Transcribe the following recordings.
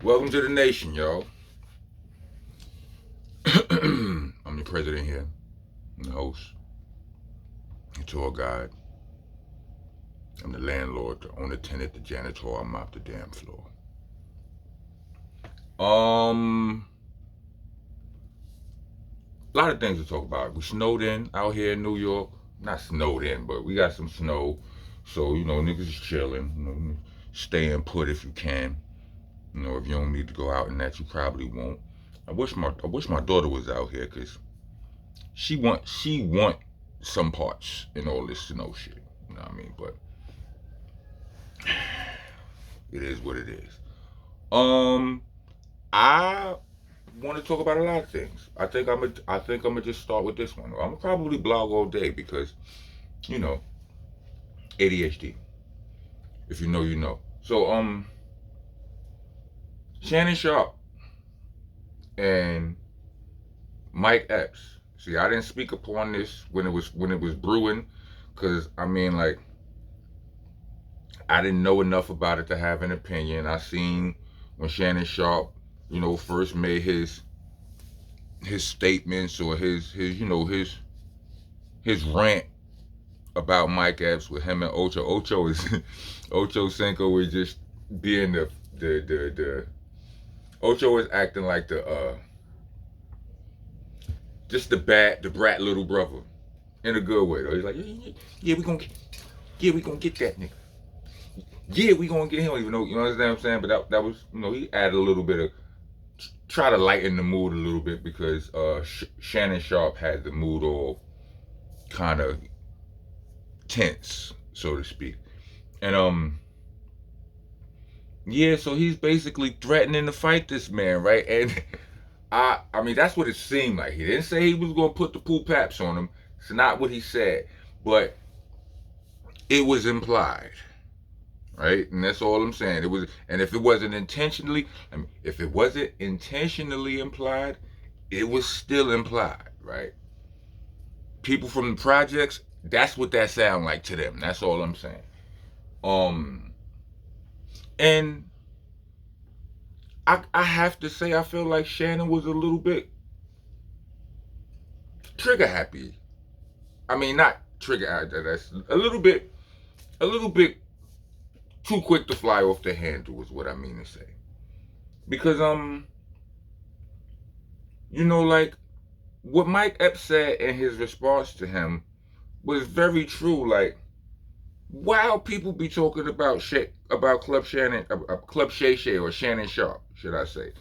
Welcome to the nation, y'all. I'm your president here, the host, the tour guide. I'm the landlord, the owner, tenant, the janitor. I mop the damn floor. Um, a lot of things to talk about. We snowed in out here in New York. Not snowed in, but we got some snow. So, niggas is chilling. Staying put if you can. If you don't need to go out and that, you probably won't. I wish my daughter was out here because she want some parts in all this snow shit. You know what I mean? But it is what it is. Um, I want to talk about a lot of things. I think I'm gonna just start with this one. I'm gonna probably blog all day because you know ADHD. If you know, you know. So Shannon Sharpe and Mike Epps. See, I didn't speak upon this when it was brewing, because I mean, like, I didn't know enough about it to have an opinion. I seen when Shannon Sharpe, first made his statements or his rant about Mike Epps with him and Ocho. Ocho is Ocho Cinco is just being the Ocho is acting like the just the brat little brother in a good way though. He's like, yeah, we gonna get that nigga. Yeah, we gonna get him. Even though, you know what I'm saying, but that was, he added a little bit of, try to lighten the mood a little bit because Shannon Sharpe had the mood all kind of tense, so to speak. And yeah, so he's basically threatening to fight this man, right? And I mean that's what it seemed like. He didn't say he was gonna put the pool paps on him. It's not what he said, but it was implied, right? And that's all I'm saying. It was, and if it wasn't intentionally, if it wasn't intentionally implied, it was still implied, right? People from the projects, that's what that sound like to them. That's all I'm saying. Um, and I have to say, I feel like Shannon was a little bit trigger happy. I mean, not trigger happy. That's a little bit too quick to fly off the handle is what I mean to say. Because like what Mike Epps said in his response to him was very true. Like, while people be talking about shit about Club Shannon, Club Shay Shay or Shannon Sharpe, should I say?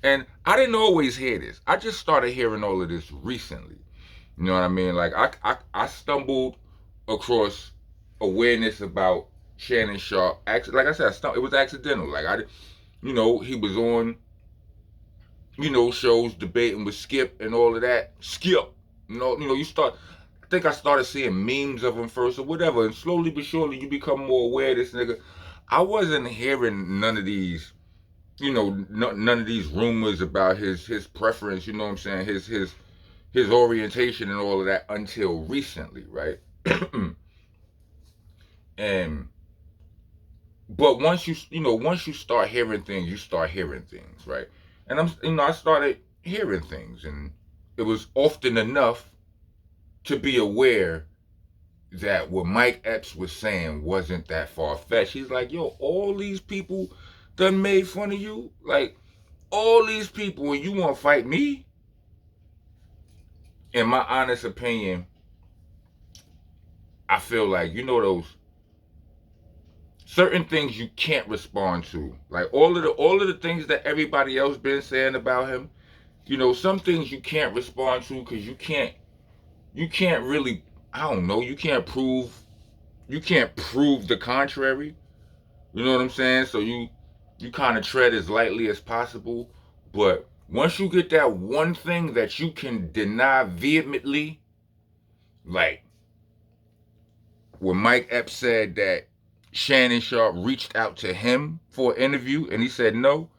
And I didn't always hear this. I just started hearing all of this recently. You know what I mean? Like I stumbled across awareness about Shannon Sharpe. Like I said, it was accidental. Like he was on shows debating with Skip and all of that. Skip, you start. I think I started seeing memes of him first or whatever, and slowly but surely you become more aware of this nigga. I wasn't hearing none of these, none of these rumors about his preference. You know what I'm saying? His orientation and all of that until recently, right? and but once you start hearing things, you start hearing things, right? And I started hearing things, and it was often enough to be aware that what Mike Epps was saying wasn't that far fetched. He's like, yo, all these people done made fun of you, like all these people, and you want to fight me? In my honest opinion, I feel like those certain things you can't respond to, like all of the things that everybody else been saying about him. Some things you can't respond to because you can't really, I don't know, you can't prove the contrary. You know what I'm saying? So you kind of tread as lightly as possible. But once you get that one thing that you can deny vehemently, like when Mike Epps said that Shannon Sharpe reached out to him for an interview and he said no,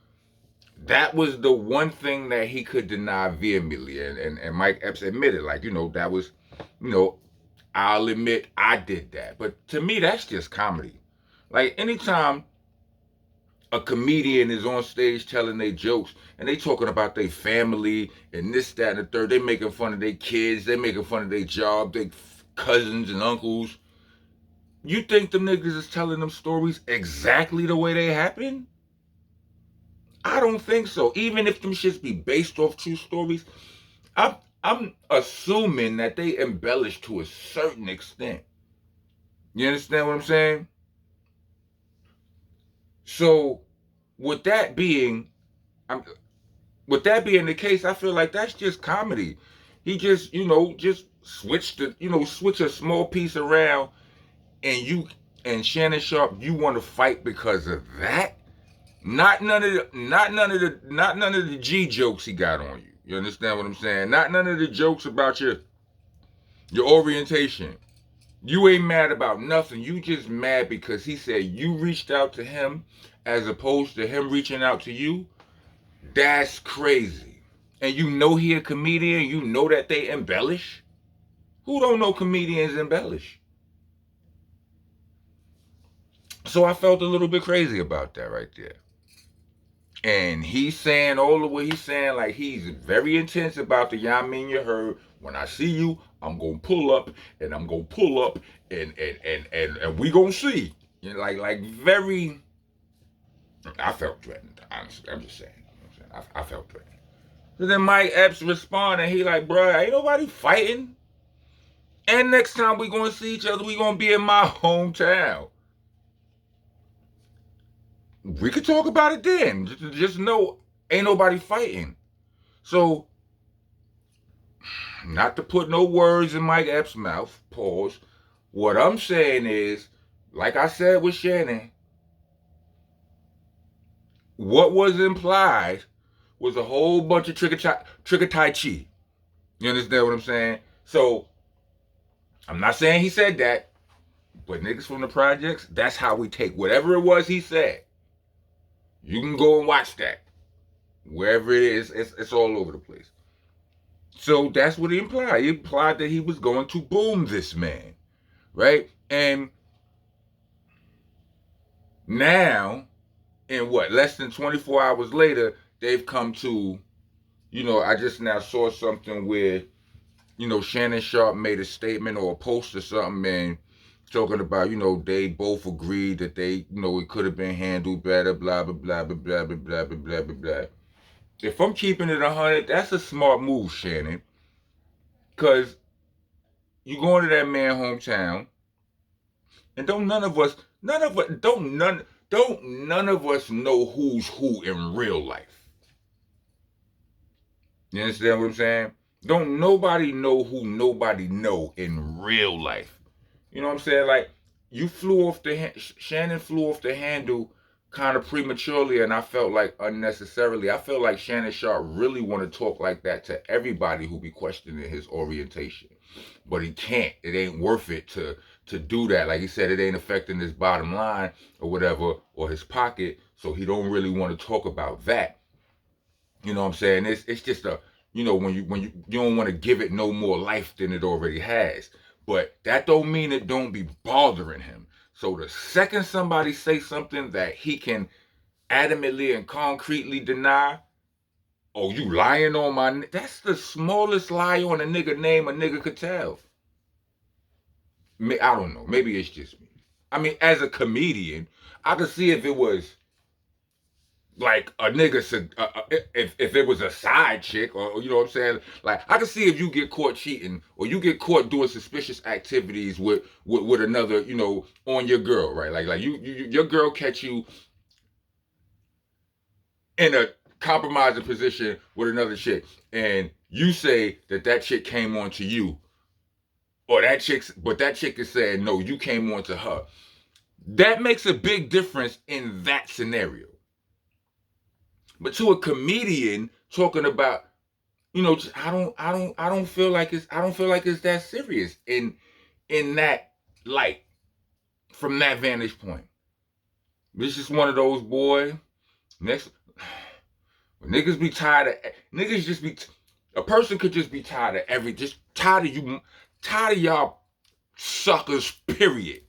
that was the one thing that he could deny vehemently. And Mike Epps admitted, like, that was, you know, I'll admit I did that. But to me, that's just comedy. Like, anytime a comedian is on stage telling their jokes and they talking about their family and this, that, and the third. They making fun of their kids. They making fun of their job, their cousins and uncles. You think them niggas is telling them stories exactly the way they happen? I don't think so. Even if them shits be based off true stories, I'm assuming that they embellish to a certain extent. You understand what I'm saying? So, with that being, I'm, with that being the case, I feel like that's just comedy. He just, just switch a small piece around, and Shannon Sharpe, you want to fight because of that? Not none of the G jokes he got on you. You understand what I'm saying? Not none of the jokes about your orientation. You ain't mad about nothing. You just mad because he said you reached out to him as opposed to him reaching out to you. That's crazy. And you know he a comedian. You know that they embellish. Who don't know comedians embellish? So I felt a little bit crazy about that right there. And he's saying all the way he's saying, like, he's very intense about the "y'all mean you heard. When I see you, I'm gonna pull up and I'm gonna pull up and we gonna see. You know, like very. I felt threatened. Honestly, I'm just saying. I felt threatened. So then Mike Epps responded, and he like, bruh, ain't nobody fighting. And next time we gonna see each other, we gonna be in my hometown. We could talk about it then. Just know, ain't nobody fighting. So, not to put no words in Mike Epps' mouth, pause. What I'm saying is, like I said with Shannon, what was implied was a whole bunch of trigger tai chi. You understand what I'm saying? So, I'm not saying he said that, but niggas from the projects, that's how we take whatever it was he said. You can go and watch that. Wherever it is, it's all over the place. So that's what he implied. He implied that he was going to boom this man, right? And now, in what, less than 24 hours later, they've come to, I just now saw something where, Shannon Sharpe made a statement or a post or something and talking about, they both agreed that they, it could have been handled better, blah, blah, blah, blah, blah, blah, blah, blah, blah, blah, blah. If I'm keeping it 100, that's a smart move, Shannon. Because you going to that man's hometown, and don't none of us know who's who in real life. You understand what I'm saying? Don't nobody know who nobody know in real life. You know what I'm saying? Like, Shannon flew off the handle kind of prematurely, and I felt like unnecessarily. I feel like Shannon Sharpe really want to talk like that to everybody who be questioning his orientation, but he can't. It ain't worth it to do that. Like he said, it ain't affecting his bottom line or whatever, or his pocket, so he don't really want to talk about that. You know what I'm saying? It's just a, when you don't want to give it no more life than it already has. But that don't mean it don't be bothering him. So the second somebody say something that he can adamantly and concretely deny, oh, you lying on my, that's the smallest lie on a nigga name a nigga could tell. I don't know. Maybe it's just me. I mean, as a comedian, I could see if it was like a nigga, if it was a side chick, or you know what I'm saying. Like, I can see if you get caught cheating or you get caught doing suspicious activities with another, on your girl, right? Like your girl catch you in a compromising position with another chick, and you say that chick came on to you, or that chick is saying no, you came on to her. That makes a big difference in that scenario. But to a comedian talking about, I don't feel like it's that serious in that light, from that vantage point. This is one of those, boy. Next, niggas be tired of niggas just be. A person could just be tired of tired of y'all suckers. Period.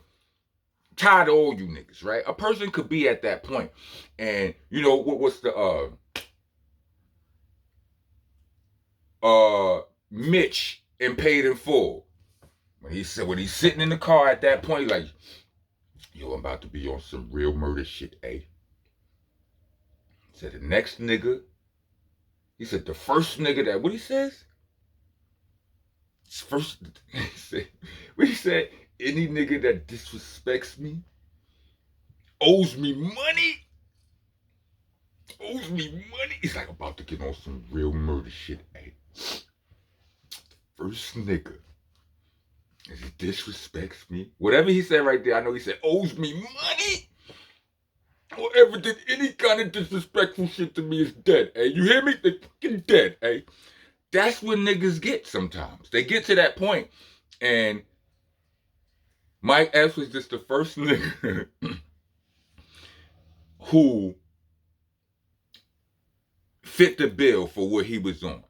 tired of all you niggas, right? A person could be at that point, and you know what's the Mitch in Paid in Full when he said when he's sitting in the car at that point, like, yo, I'm about to be on some real murder shit, eh? Said the next nigga, he said the first nigga that what he says? First, he said, what he said, any nigga that disrespects me owes me money. Owes me money. He's like about to get on some real murder shit, eh? First nigga, if he disrespects me, whatever he said right there, I know he said owes me money. Whoever did any kind of disrespectful shit to me is dead, eh? You hear me? They fucking dead, eh? That's what niggas get sometimes. They get to that point, and Mike Epps was just the first nigga who fit the bill for what he was on.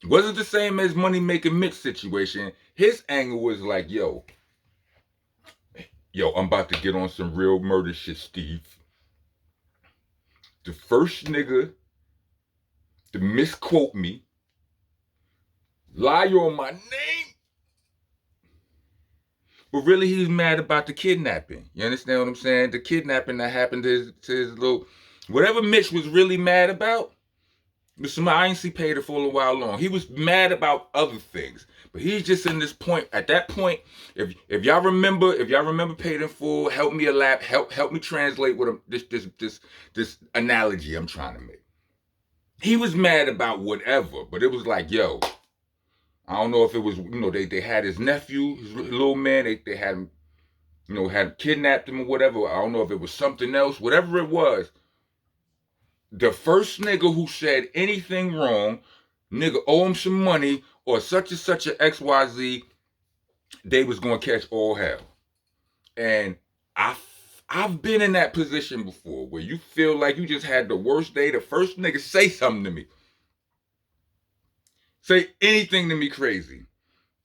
It wasn't the same as Money Making Mitch situation. His angle was like, yo, I'm about to get on some real murder shit, Steve. The first nigga to misquote me, lie on my name, but really he's mad about the kidnapping. You understand what I'm saying? The kidnapping that happened to his little, whatever Mitch was really mad about, Mr. I ain't see Paid for a while long. He was mad about other things, but he's just in this point. At that point, if y'all remember Paid in Full, help me help me translate what this analogy I'm trying to make. He was mad about whatever, but it was like, yo, I don't know if it was, they had his nephew, his little man, they had him, had kidnapped him or whatever. I don't know if it was something else, whatever it was. The first nigga who said anything wrong, nigga owe him some money or such and such a XYZ, they was gonna catch all hell. And I've been in that position before where you feel like you just had the worst day. The first nigga say something to me, say anything to me crazy,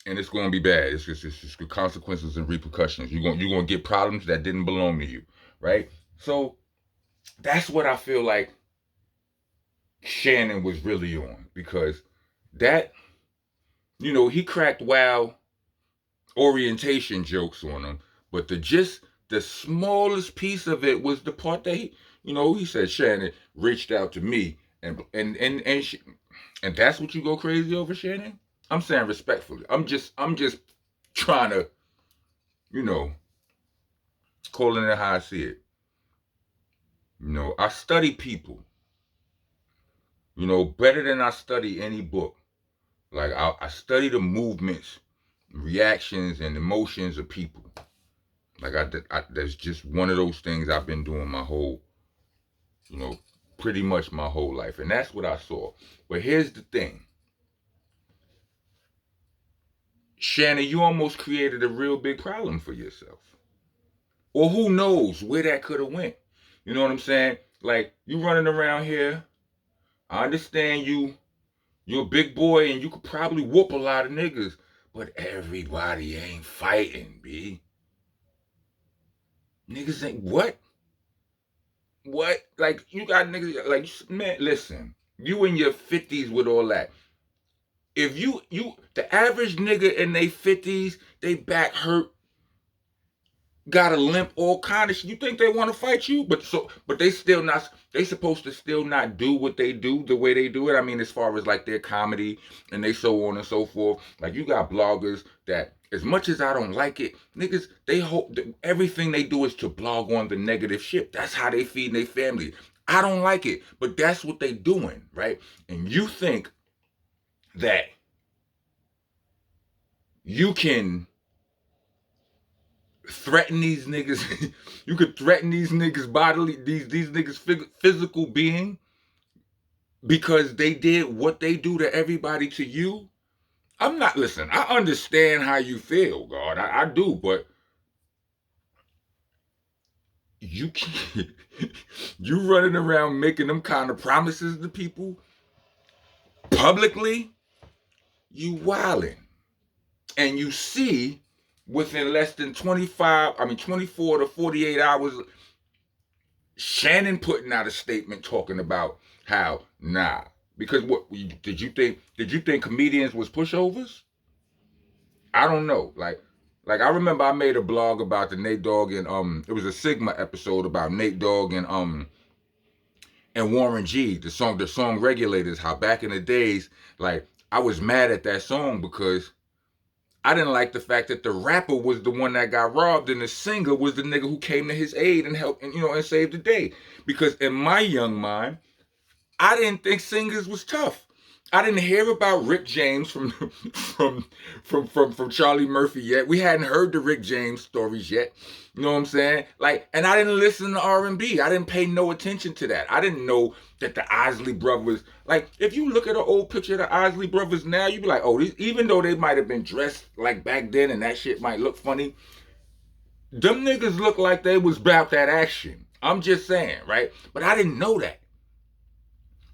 and it's gonna be bad. It's just consequences and repercussions. You're gonna get problems that didn't belong to you, right? So that's what I feel like Shannon was really on, because that, he cracked wild orientation jokes on him, but the smallest piece of it was the part that he said Shannon reached out to me and that's what you go crazy over, Shannon? I'm saying respectfully. I'm just trying to, calling it how I see it. I study people. Better than I study any book. Like I study the movements, reactions, and emotions of people. Like that's just one of those things I've been doing my whole, pretty much my whole life, and that's what I saw. But here's the thing, Shannon, you almost created a real big problem for yourself, or who knows where that could have went. You know what I'm saying? Like you running around here. I understand you're a big boy and you could probably whoop a lot of niggas, but everybody ain't fighting, B. Niggas ain't what? What? Like you got niggas like, man, listen. You in your 50s with all that. If you the average nigga in their 50s, they back hurt, got a limp, all kind of shit. You think they want to fight you? But they still not. They supposed to still not do what they do the way they do it. I mean, as far as like their comedy and they so on and so forth. Like you got bloggers that, as much as I don't like it, niggas, they hope that everything they do is to blog on the negative shit. That's how they feed their family. I don't like it, but that's what they doing, right? And you think that you can threaten these niggas. You could threaten these niggas bodily, these niggas physical being, because they did what they do to everybody to you. I'm not, listen, I understand how you feel, God. I do, but you can't, you running around making them kind of promises to people publicly, you wildin'. And you see within less than 24 to 48 hours, Shannon putting out a statement talking about how, nah. Because what did you think? Did you think comedians was pushovers? I don't know. Like I remember I made a blog about the Nate Dogg and it was a Sigma episode about Nate Dogg and Warren G, the song Regulators, how back in the days, like I was mad at that song because I didn't like the fact that the rapper was the one that got robbed and the singer was the nigga who came to his aid and helped and saved the day. Because in my young mind, I didn't think singers was tough. I didn't hear about Rick James from from Charlie Murphy yet. We hadn't heard the Rick James stories yet. You know what I'm saying? Like, and I didn't listen to R&B. I didn't pay no attention to that. I didn't know that the Isley Brothers. Like, if you look at an old picture of the Isley Brothers now, you be like, oh, even though they might have been dressed like back then, and that shit might look funny, them niggas look like they was about that action. I'm just saying, right? But I didn't know that.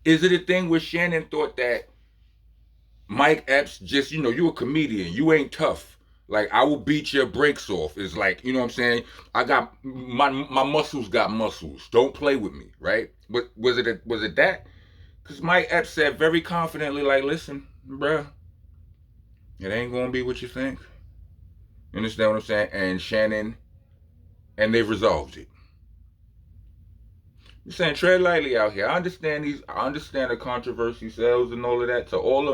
Is it a thing where Shannon thought that Mike Epps just, you a comedian, you ain't tough. Like, I will beat your brakes off. It's like, you know what I'm saying? I got my muscles got muscles. Don't play with me, right? But was it that? Because Mike Epps said very confidently, like, listen, bruh, it ain't gonna be what you think. You understand what I'm saying? And Shannon, and they resolved it. I'm saying tread lightly out here. I understand the controversy sells and all of that. To all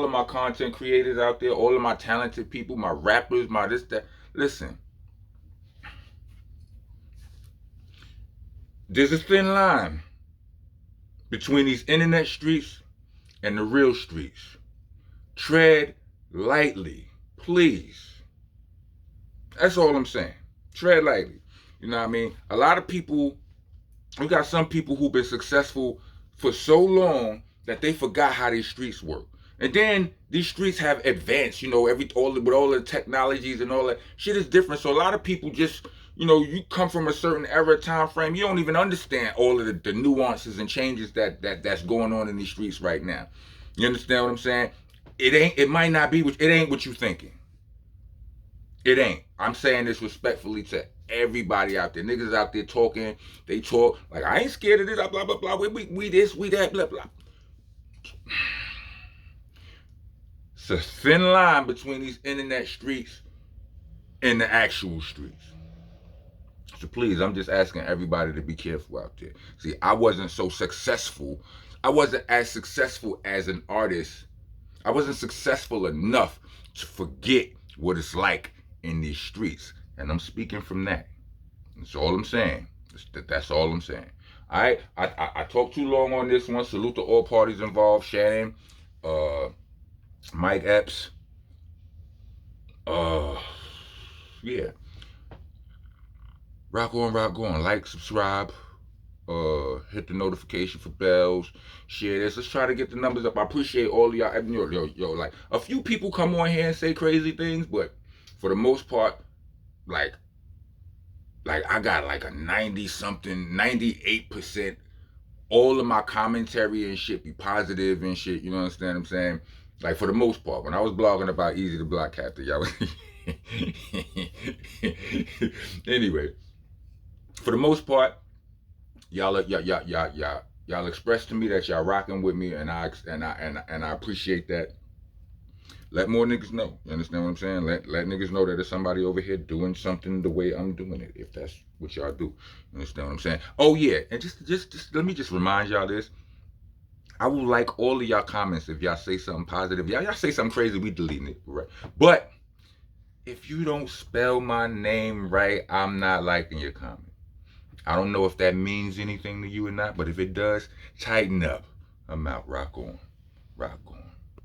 of my content creators out there, all of my talented people, my rappers, my this, that. Listen. There's a thin line between these internet streets and the real streets. Tread lightly, please. That's all I'm saying. Tread lightly. You know what I mean? A lot of people, we got some people who've been successful for so long that they forgot how these streets work. And then these streets have advanced, with all the technologies and all that shit is different. So a lot of people just, you come from a certain era, time frame, you don't even understand all of the nuances and changes that's going on in these streets right now. You understand what I'm saying? It might not be it ain't what you thinking. It ain't. I'm saying this respectfully to everybody out there. Niggas out there talking. They talk like, I ain't scared of this. Blah blah blah. We this, we that. Blah blah. It's a thin line between these internet streets and the actual streets. So please, I'm just asking everybody to be careful out there. See, I wasn't so successful. I wasn't as successful as an artist. I wasn't successful enough to forget what it's like in these streets. And I'm speaking from that. That's all I'm saying. That's all I'm saying. All right, I talked too long on this one. Salute to all parties involved. Shannon, Mike Epps. Yeah. Rock on, rock on. Like, subscribe. Hit the notification for bells. Share this. Let's try to get the numbers up. I appreciate all of y'all. Yo, like, a few people come on here and say crazy things, but for the most part, like I got like a 90-something, 98%. All of my commentary and shit be positive and shit. You know what I'm saying? Like, for the most part, when I was blogging about Easy the Block Captain, y'all was anyway, for the most part, y'all expressed to me that y'all rocking with me, and I appreciate that. Let more niggas know. You understand what I'm saying? Let niggas know that there's somebody over here doing something the way I'm doing it, if that's what y'all do. You understand what I'm saying? Oh yeah, and just let me just remind y'all this. I will like all of y'all comments if y'all say something positive. Y'all say something crazy, we deleting it, right? But if you don't spell my name right, I'm not liking your comment. I don't know if that means anything to you or not, but if it does, tighten up. I'm out. Rock on. Rock on.